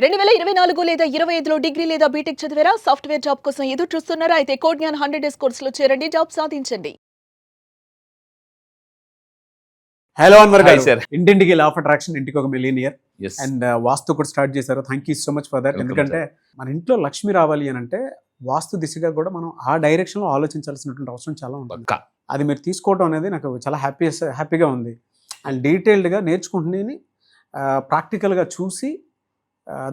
2024 లేదా 25లో డిగ్రీ లేదా బీటెక్ చదివారా? సాఫ్ట్‌వేర్ జాబ్ కోసం ఎదురు చూస్తున్నారా? అయితే కోడ్ జ్ఞాన్ 100 డేస్ కోర్సులో చేరండి, జాబ్ సాధించండి. హలో అన్వర్ Hi, గారు, sir. ఇంటింటికి లా ఆఫ్ అట్రాక్షన్, ఇంటికి ఒక మిలియనియర్ Yes. అండ్ వాస్తు కూడా స్టార్ట్ చేశారు. Thank you so much for that. Welcome, ఎందుకంటే మన ఇంట్లో లక్ష్మి రావాలి అని అంటే వాస్తు దిశగా కూడా మనం ఆ డైరెక్షన్ లో ఆలోచించాల్సినటువంటి అవసరం చాలా ఉంటుంది. పక్కా. అది మీరు తీసుకోవడం అనేది నాకు చాలా హ్యాపీగా ఉంది. అండ్ డీటెయిల్డ్గా నేర్చుకుంటున్నాను, ప్రాక్టికల్గా చూసి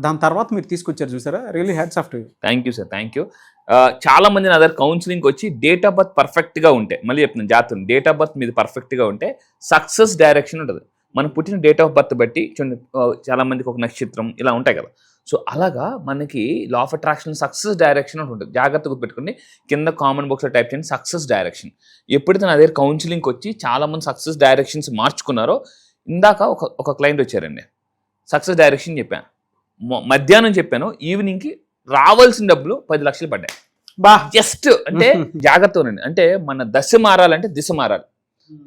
దాని తర్వాత మీరు తీసుకొచ్చారు చూసారా, really hats off to you. Thank you sir, thank you. చాలా మంది నా దగ్గర కౌన్సిలింగ్ వచ్చి డేట్ ఆఫ్ బర్త్ పర్ఫెక్ట్గా ఉంటే, మళ్ళీ చెప్తున్నాను జాతకం డేట్ ఆఫ్ బర్త్ మీద పర్ఫెక్ట్గా ఉంటే సక్సెస్ డైరెక్షన్ ఉంటుంది. మనం పుట్టిన డేట్ ఆఫ్ బర్త్ బట్టి చూడండి, చాలా మందికి ఒక నక్షత్రం ఇలా ఉంటాయి కదా. సో అలాగా మనకి law of attraction success direction ఉంటుంది. జాగ్రత్తగా గుర్తుపెట్టుకోండి, కింద కామన్ బాక్స్లో టైప్ చేయండి సక్సెస్ డైరెక్షన్. ఎప్పుడైతే నా దగ్గర కౌన్సిలింగ్కి వచ్చి చాలామంది సక్సెస్ డైరెక్షన్స్ మార్చుకున్నారో, ఇందాక ఒక క్లయింట్ వచ్చారండి, సక్సెస్ డైరెక్షన్ చెప్పాను, మధ్యాహ్నం చెప్పాను, ఈవినింగ్కి రావాల్సిన డబ్బులు 10 లక్షలు పడ్డాయి. జస్ట్ అంటే జాగ్రత్త ఉండండి. అంటే మన దశ మారాలంటే దిశ మారాలి.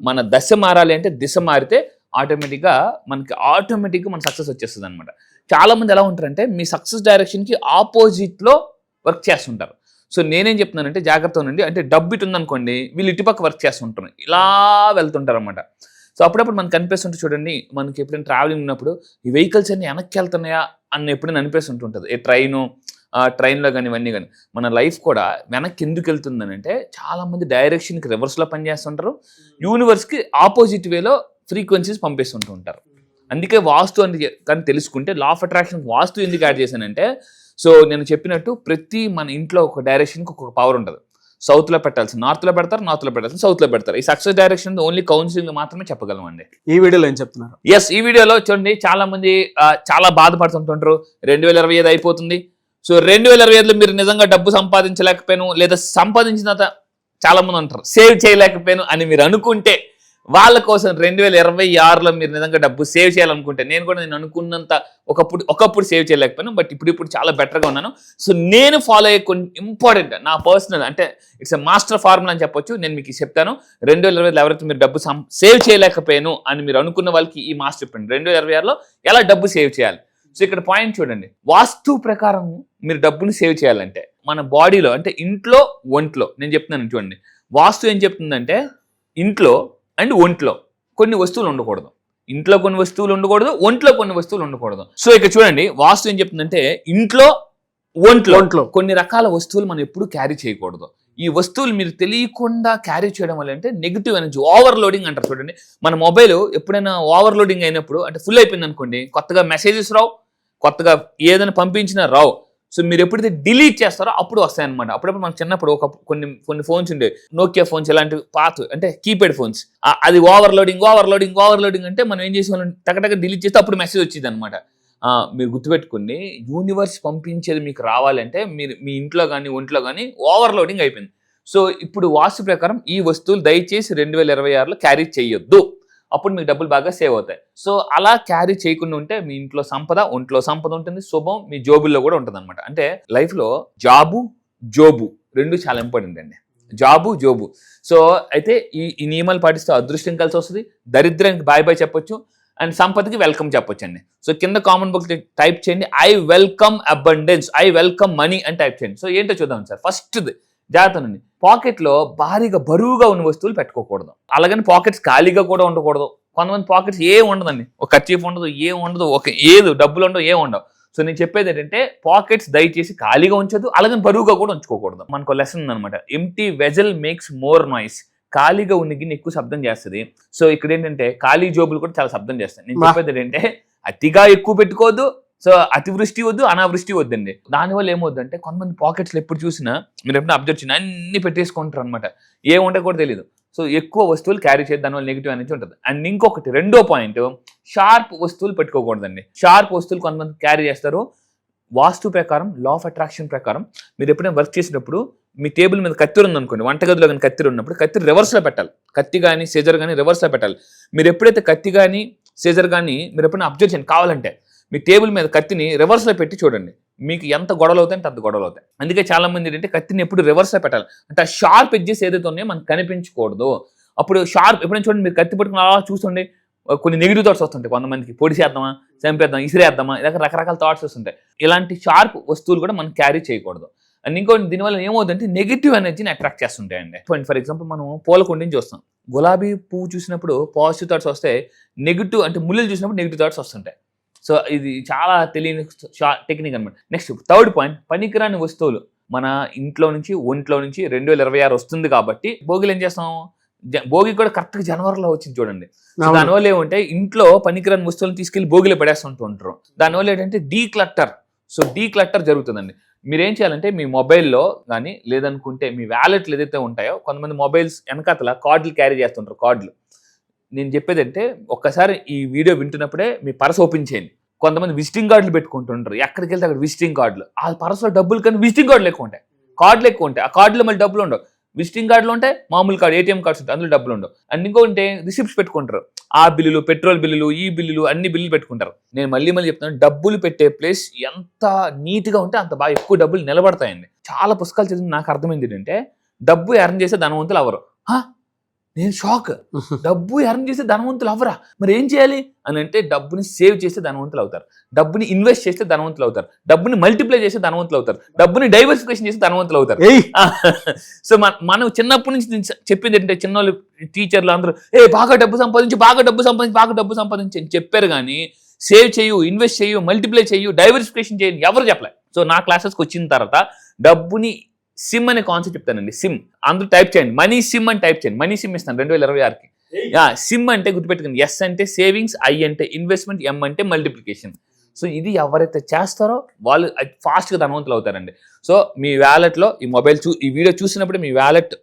మన దశ మారాలి అంటే దిశ మారితే ఆటోమేటిక్గా మన సక్సెస్ వచ్చేస్తుంది అనమాట. చాలా మంది ఎలా ఉంటారంటే మీ సక్సెస్ డైరెక్షన్కి ఆపోజిట్లో వర్క్ చేస్తుంటారు. సో నేనేం చెప్తున్నానంటే జాగ్రత్త ఉండండి. అంటే డబ్బు ఇటు ఉందనుకోండి, వీళ్ళు ఇటుపక్క వర్క్ చేస్తుంటారు, ఇలా వెళ్తుంటారు అనమాట. సో అప్పుడప్పుడు మనకు అనిపిస్తుంటే చూడండి, మనకి ఎప్పుడైనా ట్రావెలింగ్ ఉన్నప్పుడు ఈ వెహికల్స్ అన్ని వెనక్కి వెళ్తున్నాయా అని ఎప్పుడైనా అనిపిస్తుంటుంటుంది. ఏ ట్రైన్లో కానీ ఇవన్నీ కానీ. మన లైఫ్ కూడా వెనక్కి ఎందుకు వెళ్తుందని అంటే, చాలామంది డైరెక్షన్కి రివర్స్లో పనిచేస్తుంటారు, యూనివర్స్కి ఆపోజిట్ వేలో ఫ్రీక్వెన్సీస్ పంపిస్తుంటూ ఉంటారు. అందుకే వాస్తు అని కానీ తెలుసుకుంటే, లా ఆఫ్ అట్రాక్షన్ వాస్తు ఎందుకు యాడ్ చేశానంటే, సో నేను చెప్పినట్టు ప్రతి మన ఇంట్లో ఒక డైరెక్షన్కి ఒక పవర్ ఉంటుంది. సౌత్లో పెట్టాల్సి నార్త్లో పెడతారు, నార్త్లో పెట్టాల్సి సౌత్లో పెడతారు. ఈ సక్సెస్ డైరెక్షన్ ఓన్లీ కౌన్సిలింగ్ మాత్రమే చెప్పగలమండి. ఈ వీడియోలో ఏం చెప్తున్నారు? ఎస్, ఈ వీడియోలో చూడండి, చాలా మంది చాలా బాధపడుతుంటుంటారు, 2025 అయిపోతుంది. సో 2025లో మీరు నిజంగా డబ్బు సంపాదించలేకపోయాను, లేదా సంపాదించిన చాలా మంది ఉంటారు సేవ్ చేయలేకపోయాను అని మీరు అనుకుంటే, వాళ్ళ కోసం 2026లో మీరు నిజంగా డబ్బు సేవ్ చేయాలనుకుంటే, నేను అనుకున్నంత ఒకప్పుడు సేవ్ చేయలేకపోయాను, బట్ ఇప్పుడు చాలా బెటర్గా ఉన్నాను. సో నేను ఫాలో అయ్యే కొన్ని ఇంపార్టెంట్ నా పర్సనల్, అంటే ఇట్స్ ఎ మాస్టర్ ఫార్ములా అని చెప్పొచ్చు. నేను మీకు చెప్తాను. 2025లో ఎవరైతే మీరు డబ్బు సేవ్ చేయలేకపోయాను అని మీరు అనుకున్న వాళ్ళకి ఈ మాస్టర్ చెప్పండి, 2026లో ఎలా డబ్బు సేవ్ చేయాలి. సో ఇక్కడ పాయింట్ చూడండి, వాస్తు ప్రకారం మీరు డబ్బుని సేవ్ చేయాలంటే మన బాడీలో, అంటే ఇంట్లో ఒంట్లో, నేను చెప్తున్నాను చూడండి, వాస్తు ఏం చెప్తుందంటే ఇంట్లో అండ్ ఒంట్లో కొన్ని వస్తువులు ఉండకూడదు. ఇంట్లో కొన్ని వస్తువులు ఉండకూడదు, ఒంట్లో కొన్ని వస్తువులు ఉండకూడదు. సో ఇక్కడ చూడండి, వాస్తు ఏం చెప్తుందంటే ఇంట్లో ఒంట్లో కొన్ని రకాల వస్తువులు మనం ఎప్పుడు క్యారీ చేయకూడదు. ఈ వస్తువులు మీరు తెలియకుండా క్యారీ చేయడం వల్ల అంటే నెగిటివ్ ఎనర్జీ, ఓవర్లోడింగ్ అంటారు చూడండి. మన మొబైల్ ఎప్పుడైనా ఓవర్లోడింగ్ అయినప్పుడు, అంటే ఫుల్ అయిపోయింది అనుకోండి, కొత్తగా మెసేజెస్ రావు, కొత్తగా ఏదైనా పంపించినా రావు. సో మీరు ఎప్పుడైతే డిలీట్ చేస్తారో అప్పుడు వస్తాయన్నమాట. అప్పుడప్పుడు మనకు చిన్నప్పుడు కొన్ని ఫోన్స్ ఉండే, నోకియా ఫోన్స్, ఇలాంటి పాత అంటే కీప్యాడ్ ఫోన్స్, అది ఓవర్లోడింగ్ అంటే మనం ఏం చేసేవాళ్ళం, టకటక డిలీట్ చేస్తే అప్పుడు మెసేజ్ వచ్చింది అనమాట. మీరు గుర్తుపెట్టుకోండి, యూనివర్స్ పంపించేది మీకు రావాలంటే మీరు మీ ఇంట్లో కానీ ఒంట్లో కానీ ఓవర్లోడింగ్ అయిపోయింది. సో ఇప్పుడు వాస్తు ప్రకారం ఈ వస్తువులు దయచేసి 2026లో క్యారీ చేయొద్దు, అప్పుడు మీకు డబ్బులు బాగా సేవ్ అవుతాయి. సో అలా క్యారీ చేయకుండా ఉంటే మీ ఇంట్లో సంపద, ఒంట్లో సంపద ఉంటుంది, శుభం మీ జోబుల్లో కూడా ఉంటుంది అనమాట. అంటే లైఫ్లో జోబు రెండు చాలా ఇంపార్టెంట్ అండి. జోబు. సో అయితే ఈ నియమాలు పాటిస్తే అదృష్టం కలిసి వస్తుంది, దరిద్రానికి బాయ్ చెప్పొచ్చు, అండ్ సంపదకి వెల్కమ్ చెప్పొచ్చు అండి. సో కింద కామన్ బాక్స్ టైప్ చేయండి, I welcome abundance, I welcome money అని టైప్ చేయండి. సో ఏంటో చూద్దాం సార్. ఫస్ట్ది జాగ్రత్తనండి, పాకెట్లో భారీగా బరువుగా ఉన్న వస్తువులు పెట్టుకోకూడదు. అలాగని పాకెట్స్ ఖాళీగా కూడా ఉండకూడదు. కొంతమంది పాకెట్స్ ఏం ఉండదండి, ఒక కర్చీఫ్ ఉండదు, ఏం ఉండదు, డబ్బులు ఉండవు, ఏం ఉండవు. సో నేను చెప్పేది ఏంటంటే, పాకెట్స్ దయచేసి ఖాళీగా ఉంచదు, అలాగని బరువుగా కూడా ఉంచుకోకూడదు. మనకు లెసన్ ఉందన్నమాట, empty vessel makes more noise. ఖాళీగా ఉన్న గిన్నె ఎక్కువ శబ్దం చేస్తుంది. సో ఇక్కడ ఏంటంటే ఖాళీ జోబులు కూడా చాలా శబ్దం చేస్తాయి. నేను చెప్పేది ఏంటంటే, అతిగా ఎక్కువ పెట్టుకోవద్దు, సో అతివృష్టి వద్దు, అనావృష్టి వద్దండి. దానివల్ల ఏమవుద్దంటే, కొంతమంది పాకెట్స్లో ఎప్పుడు చూసినా, మీరు ఎప్పుడైనా అబ్జర్వ్ చేసిన అన్ని పెట్టేసుకుంటారు అనమాట, ఏముంటే కూడా తెలియదు. సో ఎక్కువ వస్తువులు క్యారీ చేయదు, దానివల్ల నెగిటివ్ అనేది ఉంటుంది. అండ్ ఇంకొకటి రెండో పాయింట్, షార్ప్ వస్తువులు పెట్టుకోకూడదండి. షార్ప్ వస్తువులు కొంతమంది క్యారీ చేస్తారు. వాస్తు ప్రకారం, లా ఆఫ్ అట్రాక్షన్ ప్రకారం మీరు ఎప్పుడైనా వర్క్ చేసినప్పుడు మీ టేబుల్ మీద కత్తిరి ఉందనుకోండి, వంటగదిలో కానీ కత్తిరి ఉన్నప్పుడు కత్తిరి రివర్స్లో పెట్టాలి. కత్తి కానీ సీజర్ కానీ రివర్స్లో పెట్టాలి. మీరు ఎప్పుడైతే కత్తి కానీ సీజర్ కానీ మీరు ఎప్పుడైనా అబ్జర్వ్ చేయండి, కావాలంటే మీ టేబుల్ మీద కత్తిని రివర్స్లో పెట్టి చూడండి, మీకు ఎంత గొడవలు అవుతాయి అంటే అంత గొడవలు అవుతాయి. అందుకే చాలా మంది ఏంటంటే కత్తిని ఎప్పుడు రివర్స్లో పెట్టాలి. అంటే ఆ షార్ప్ ఎడ్జెస్ ఏదైతే ఉన్నాయో మనకు కనిపించకూడదు. అప్పుడు షార్ప్ ఎప్పుడైనా చూడండి, మీరు కత్తి పట్టుకుని అలా చూస్తుండే కొన్ని నెగిటివ్ థాట్స్ వస్తుంటాయి కొంతమందికి, పొడి చేద్దామా, చంపేద్దాం, ఇసిరేద్దామా, ఇలా రకరకాల థాట్స్ వస్తుంటాయి. ఇలాంటి షార్ప్ వస్తువులు కూడా మనం క్యారీ చేయకూడదు. అండ్ ఇంకోటి దీనివల్ల ఏమవుతుందంటే నెగిటివ్ ఎనర్జీని అట్రాక్ట్ చేస్తుంటాయండి. ఫర్ ఎగ్జాంపుల్ మనం పూలకుండిని చూస్తాం, గులాబీ పువ్వు చూసినప్పుడు పాజిటివ్ థాట్స్ వస్తాయి, నెగిటివ్ అంటే ముళ్ళు చూసినప్పుడు నెగిటివ్ థాట్స్ వస్తుంటాయి. సో ఇది చాలా తెలియని టెక్నిక్ అనమాట. నెక్స్ట్ థర్డ్ పాయింట్, పనికిరాని వస్తువులు మన ఇంట్లో నుంచి ఒంట్లో నుంచి 2026 వస్తుంది కాబట్టి భోగిలు ఏం చేస్తాం, భోగి కూడా కరెక్ట్గా జనవరిలో వచ్చింది చూడండి. దానివల్ల ఏమంటే ఇంట్లో పనికిరాని వస్తువులను తీసుకెళ్లి భోగిలో పడేస్తుంటూ ఉంటారు. దానివల్ల ఏంటంటే డీక్లట్టర్ జరుగుతుందండి. మీరేం చేయాలంటే మీ మొబైల్లో కానీ లేదనుకుంటే మీ వ్యాలెట్లు ఏదైతే ఉంటాయో, కొంతమంది మొబైల్స్ వెనకాతల కార్డులు క్యారీ చేస్తుంటారు. కార్డులు నేను చెప్పేది అంటే ఒక్కసారి ఈ వీడియో వింటున్నప్పుడే మీ పర్స్ ఓపెన్ చేయండి. కొంతమంది విజిటింగ్ కార్డులు పెట్టుకుంటుంటారు, ఎక్కడికి వెళ్తే అక్కడ విజిటింగ్ కార్డులు. ఆ పర్సులో డబ్బులు కానీ విజిటింగ్ కార్డులు ఎక్కువ ఉంటాయి, కార్డులు ఎక్కువ ఉంటాయి. ఆ కార్డులో మళ్ళీ డబ్బులు ఉండవు. విజిటింగ్ కార్డులు ఉంటాయి, మామూలు కార్డు ఏటీఎం కార్డ్స్ ఉంటాయి, అందులో డబ్బులు ఉండవు. అండ్ ఇంకోటి రిసిప్ట్స్ పెట్టుకుంటారు, ఆ బిల్లులు, పెట్రోల్ బిల్లులు, ఈ బిల్లులు, అన్ని బిల్లులు పెట్టుకుంటారు. నేను మళ్ళీ చెప్తాను, డబ్బులు పెట్టే ప్లేస్ ఎంత నీట్గా ఉంటే అంత బాగా ఎక్కువ డబ్బులు నిలబడతాయండి. చాలా పుస్తకాలు చదివి నాకు అర్థమైంది ఏంటంటే డబ్బు ఎర్న్ చేసే ధనవంతులు ఎవరు? నేను షాక్, డబ్బు ఎర్న్ చేస్తే ధనవంతులు అవరా? మరి ఏం చేయాలి అని అంటే డబ్బుని సేవ్ చేస్తే ధనవంతులు అవుతారు, డబ్బుని ఇన్వెస్ట్ చేస్తే ధనవంతులు అవుతారు, డబ్బుని మల్టిప్లై చేస్తే ధనవంతులు అవుతారు, డబ్బుని డైవర్సిఫికేషన్ చేస్తే ధనవంతులు అవుతారు. సో మనం చిన్నప్పటి నుంచి చెప్పింది ఏంటంటే, చిన్నోళ్ళు టీచర్లు అందరూ బాగా డబ్బు సంపాదించి అని చెప్పారు, కానీ సేవ్ చేయు, ఇన్వెస్ట్ చేయు, మల్టిప్లై చేయు, డైవర్సిఫికేషన్ చేయు ఎవరు చెప్పలేదు. సో నా క్లాసెస్కి వచ్చిన తర్వాత డబ్బుని సిమ్ అనే కాన్సెప్ట్ చెప్తానండి. సిమ్ అందరూ టైప్ చేయండి, మనీ సిమ్ అని టైప్ చేయండి. మనీ సిమ్ ఇస్తాను 2026కి. సిమ్ అంటే గుర్తుపెట్టుకోండి, ఎస్ అంటే సేవింగ్స్, ఐ అంటే ఇన్వెస్ట్మెంట్, ఎం అంటే మల్టిప్లికేషన్. సో ఇది ఎవరైతే చేస్తారో వాళ్ళు ఫాస్ట్గా ధనవంతులు అవుతారండి. సో మీ వ్యాలెట్లో ఈ వీడియో చూసినప్పుడు మీ వ్యాలెట్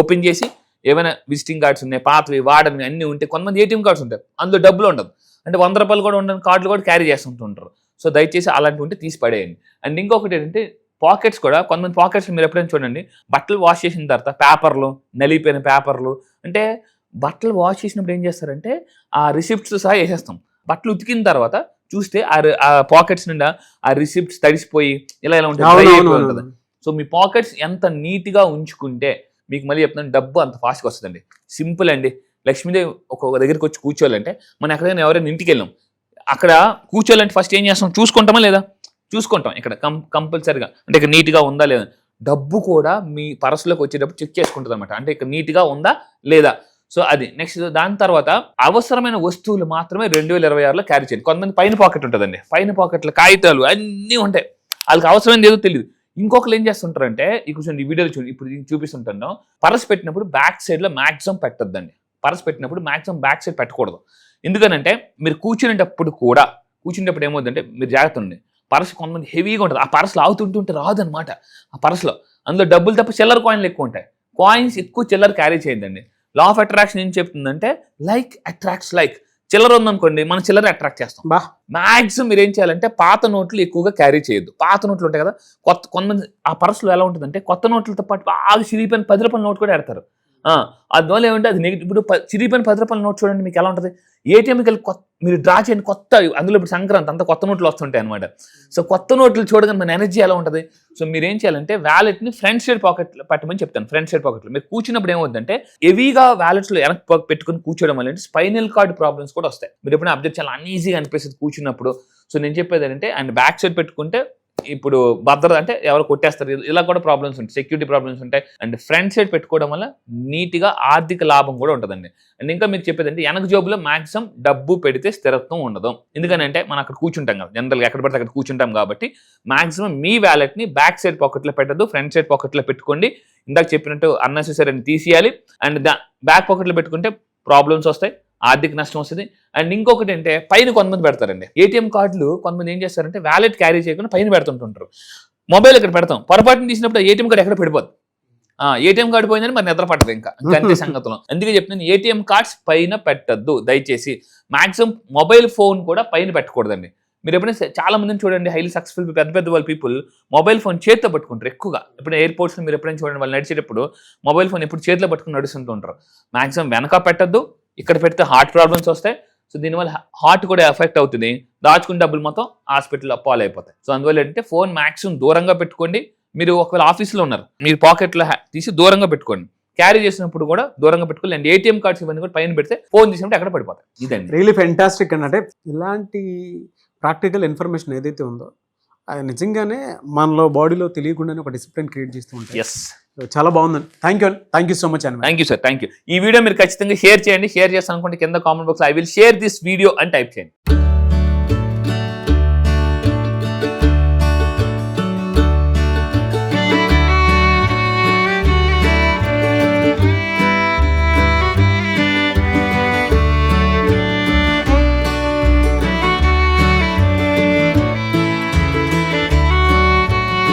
ఓపెన్ చేసి ఏమైనా విజిటింగ్ కార్డ్స్ ఉన్నాయి, పాతవి వాడని అన్నీ ఉంటే, కొంతమంది ఏటీఎం కార్డ్స్ ఉంటాయి, అందులో డబ్బులు ఉండదు, అంటే 100 రూపాయలు కూడా ఉండని కార్డులు కూడా క్యారీ చేస్తుంటుంటారు. సో దయచేసి అలాంటివి ఉంటే తీసి పడేయండి. అండ్ ఇంకొకటి ఏంటంటే పాకెట్స్ కూడా, కొంతమంది పాకెట్స్ మీరు ఎప్పుడైనా చూడండి, బట్టలు వాష్ చేసిన తర్వాత పేపర్లు, నలిగిపోయిన పేపర్లు, అంటే బట్టలు వాష్ చేసినప్పుడు ఏం చేస్తారంటే ఆ రిసిప్ట్స్ సహా వేసేస్తాం. బట్టలు ఉతికిన తర్వాత చూస్తే ఆ పాకెట్స్ నిండా ఆ రిసిప్ట్స్ తడిసిపోయి ఇలా ఉంటుంది. సో మీ పాకెట్స్ ఎంత నీట్గా ఉంచుకుంటే మీకు మళ్ళీ చెప్తున్నాను డబ్బు అంత ఫాస్ట్గా వస్తుందండి. సింపుల్ అండి. లక్ష్మీదేవి ఒక దగ్గరికి వచ్చి కూర్చోవాలంటే, మనం ఎక్కడైనా ఎవరైనా ఇంటికి వెళ్ళాం, అక్కడ కూర్చోవాలంటే ఫస్ట్ ఏం చేస్తాం, చూసుకుంటామా లేదా? చూసుకుంటాం. ఇక్కడ కంపల్సరిగా అంటే ఇక్కడ నీట్గా ఉందా లేదా. డబ్బు కూడా మీ పర్సులోకి వచ్చేటప్పుడు చెక్ చేసుకుంటుంది అనమాట, అంటే ఇక్కడ నీట్గా ఉందా లేదా. సో అది నెక్స్ట్. దాని తర్వాత అవసరమైన వస్తువులు మాత్రమే 2026లో క్యారీ చేయండి. కొంతమంది పైన పాకెట్ ఉంటుందండి, పైన పాకెట్లో కాగితాలు అన్నీ ఉంటాయి, వాళ్ళకి అవసరమైనది ఏదో తెలియదు. ఇంకొకరు ఏం చేస్తుంటారంటే, ఈ వీడియోలో ఇప్పుడు చూపిస్తుంటాను, పర్స్ పెట్టినప్పుడు బ్యాక్ సైడ్లో మ్యాక్సిమం పెట్టొద్దండి. పర్స్ పెట్టినప్పుడు మ్యాక్సిమం బ్యాక్ సైడ్ పెట్టకూడదు. ఎందుకనంటే మీరు కూర్చునేటప్పుడు ఏమవుతుందంటే, మీరు జాగ్రత్త ఉండండి, పర్స్ కొంతమంది హెవీగా ఉంటుంది, ఆ పర్సులో ఆగుతుంటుంటే రాదు అనమాట. ఆ పర్సులో అందులో డబ్బులు తప్ప చిల్లర కాయిన్లు ఎక్కువ ఉంటాయి. కాయిన్స్ ఎక్కువ చిల్లర క్యారీ చేయొద్దండి. లా ఆఫ్ అట్రాక్షన్ ఏం చెప్తుందంటే, లైక్ అట్రాక్ట్స్ లైక్. చిల్లర ఉందనుకోండి, మనం చిల్లర అట్రాక్ట్ చేస్తాం. మ్యాక్సిమం మీరు ఏం చేయాలంటే పాత నోట్లు ఎక్కువగా క్యారీ చేయొద్దు. పాత నోట్లు ఉంటాయి కదా, కొంతమంది ఆ పర్సులో ఎలా ఉంటుందంటే కొత్త నోట్లతో పాటు బాగా చిరిగిపోయిన 10 రూపాయల నోట్ కూడా పెడతారు. అందువల్ల ఏమంటే అది నెగిటివ్. ఇప్పుడు చిరిగిపోయిన 10 రూపాయల నోట్ చూడండి మీకు ఎలా ఉంటుంది. ఏటీఎంకి వెళ్ళి మీరు డ్రా చేయండి కొత్త, అందులో ఇప్పుడు సంక్రాంతి అంతా కొత్త నోట్లు వస్తుంటాయి అనమాట. సో కొత్త నోట్లు చూడగానే మన ఎనర్జీ ఎలా ఉంటుంది. సో మీరు ఏం చేయాలంటే వ్యాలెట్ని ఫ్రంట్ సైడ్ పాకెట్లో పెట్టమని చెప్తాను. ఫ్రంట్ సైడ్ పాకెట్లో మీరు కూర్చున్నప్పుడు ఏమవుతుందంటే, హెవీగా వ్యాలెట్స్లో వెనక్కి పెట్టుకుని కూర్చోవడం వల్ల స్పైనల్ కార్డ్ ప్రాబ్లమ్స్ కూడా వస్తాయి. మీరు ఎప్పుడైనా అబ్జర్వ్ చాలా అన్ఈజీగా అనిపిస్తుంది కూర్చున్నప్పుడు. సో నేను చెప్పేది ఏంటంటే, అండ్ బ్యాక్ సైడ్ పెట్టుకుంటే ఇప్పుడు భద్రత అంటే ఎవరు కొట్టేస్తారు, ఇలా కూడా ప్రాబ్లమ్స్ ఉంటాయి, సెక్యూరిటీ ప్రాబ్లమ్స్ ఉంటాయి. అండ్ ఫ్రంట్ సైడ్ పెట్టుకోవడం వల్ల నీట్గా ఆర్థిక లాభం కూడా ఉంటుందండి. అండ్ ఇంకా మీకు చెప్పేది అంటే, వెనక జోబులో మాక్సిమం డబ్బు పెడితే స్థిరత్వం ఉండదు. ఎందుకనంటే మనం అక్కడ కూర్చుంటాం కదా, జనరల్గా ఎక్కడ పడితే అక్కడ కూర్చుంటాం కాబట్టి మాక్సిమం మీ వ్యాలెట్ని బ్యాక్ సైడ్ పాకెట్లో పెట్టద్దు, ఫ్రంట్ సైడ్ పాకెట్లో పెట్టుకోండి. ఇందాక చెప్పినట్టు అన్నెసెసరీ అని తీసేయాలి. అండ్ బ్యాక్ పాకెట్లో పెట్టుకుంటే ప్రాబ్లమ్స్ వస్తాయి, ఆర్థిక నష్టం వస్తుంది. అండ్ ఇంకొకటి అంటే, పైన కొంతమంది పెడతారండి ఏటీఎం కార్డులు. కొంతమంది ఏం చేస్తారంటే వ్యాలెట్ క్యారీ చేయకుండా పైన పెడుతుంటుంటారు. మొబైల్ ఇక్కడ పెడతాం, పొరపాటుని తీసినప్పుడు ఏటీఎం కార్డు ఎక్కడ పడిపోద్ది. ఏటీఎం కార్డు పోయిందని మరి నిద్ర పట్టదు ఇంకా అంతే సంగతిలో. అందుకే చెప్తున్నాను, ఏటీఎం కార్డ్స్ పైన పెట్టద్దు దయచేసి. మాక్సిమం మొబైల్ ఫోన్ కూడా పైన పెట్టకూడదండి. మీరు ఎప్పుడైనా చాలా మందిని చూడండి, హైలీ సక్సెస్ఫుల్ పెద్ద వాళ్ళ పీపుల్ మొబైల్ ఫోన్ చేతిలో పట్టుకుంటారు ఎక్కువగా. ఇప్పుడు ఎయిర్పోర్ట్స్లో మీరు ఎప్పుడైనా చూడండి, వాళ్ళు నడిచేటప్పుడు మొబైల్ ఫోన్ ఎప్పుడు చేతిలో పట్టుకుని నడుస్తుంటూ ఉంటారు. మాక్సిమం వెనక పెట్టద్దు, ఇక్కడ పెడితే హార్ట్ ప్రాబ్లమ్స్ వస్తాయి. సో దీనివల్ల హార్ట్ కూడా ఎఫెక్ట్ అవుతుంది, దాచుకున్న డబ్బులు మొత్తం హాస్పిటల్లో పాలైపోతాయి. సో అందువల్ల ఏంటంటే ఫోన్ మాక్సిమం దూరంగా పెట్టుకోండి. మీరు ఒకవేళ ఆఫీస్లో ఉన్నారు, మీరు పాకెట్లో తీసి దూరంగా పెట్టుకోండి, క్యారీ చేసినప్పుడు కూడా దూరంగా పెట్టుకోవాలి. అండ్ ఏటీఎం కార్డ్స్ ఇవన్నీ కూడా పైన పెడితే ఫోన్ చేసినప్పుడు ఎక్కడ పడిపోతాయి. ఇదండి. రియలీ ఫెంటాస్టిక్ అండి. అంటే ఇలాంటి ప్రాక్టికల్ ఇన్ఫర్మేషన్ ఏదైతే ఉందో అది నిజంగానే మనలో బాడీలో తెలియకుండానే ఒక డిసిప్లిన్ క్రియేట్ చేస్తూ ఉంటాయి. ఎస్, చాలా బాగుందండి. థ్యాంక్ యూ సో మచ్ అండి. Thank you sir, thank you. ఈ వీడియో మీరు ఖచ్చితంగా షేర్ చేయండి. షేర్ చేస్తాను అనుకుంటే కింద comment box I will share this video అని టైప్ చేయండి.